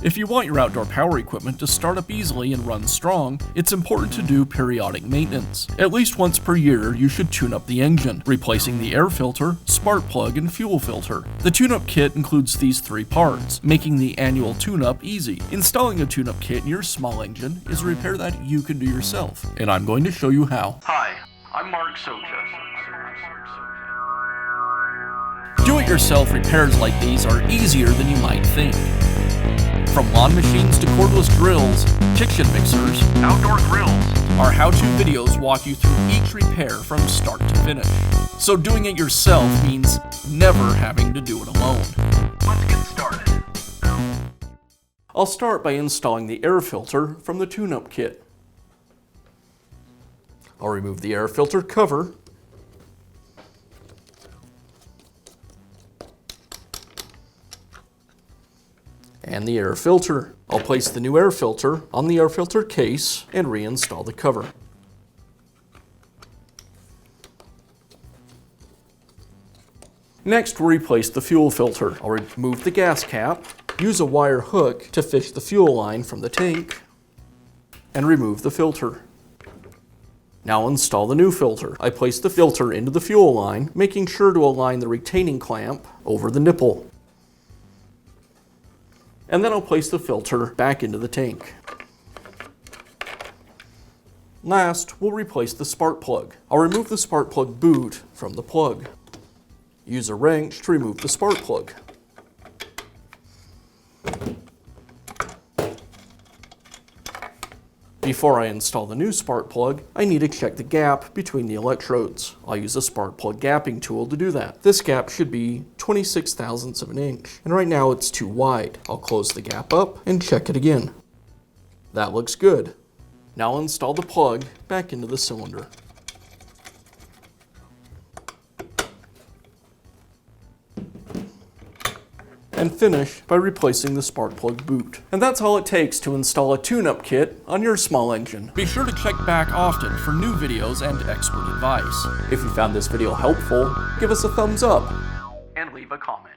If you want your outdoor power equipment to start up easily and run strong, it's important to do periodic maintenance. At least once per year, you should tune up the engine, replacing the air filter, spark plug, and fuel filter. The tune-up kit includes these 3 parts, making the annual tune-up easy. Installing a tune-up kit in your small engine is a repair that you can do yourself, and I'm going to show you how. Hi, I'm Mark Socha. Do-it-yourself repairs like these are easier than you might think. From lawn machines to cordless drills, kitchen mixers, Outdoor grills. our how-to videos walk you through each repair from start to finish. So doing it yourself means never having to do it alone. Let's get started. I'll start by installing the air filter from the tune-up kit. I'll remove the air filter cover and the air filter. I'll place the new air filter on the air filter case and reinstall the cover. Next, we'll replace the fuel filter. I'll remove the gas cap, use a wire hook to fish the fuel line from the tank, and remove the filter. Now install the new filter. I place the filter into the fuel line, making sure to align the retaining clamp over the nipple. And then I'll place the filter back into the tank. Last, we'll replace the spark plug. I'll remove the spark plug boot from the plug. Use a wrench to remove the spark plug. Before I install the new spark plug, I need to check the gap between the electrodes. I'll use a spark plug gapping tool to do that. This gap should be 26 thousandths of an inch, and right now it's too wide. I'll close the gap up and check it again. That looks good. Now I'll install the plug back into the cylinder. And finish by replacing the spark plug boot. And that's all it takes to install a tune-up kit on your small engine. Be sure to check back often for new videos and expert advice. If you found this video helpful, give us a thumbs up And leave a comment.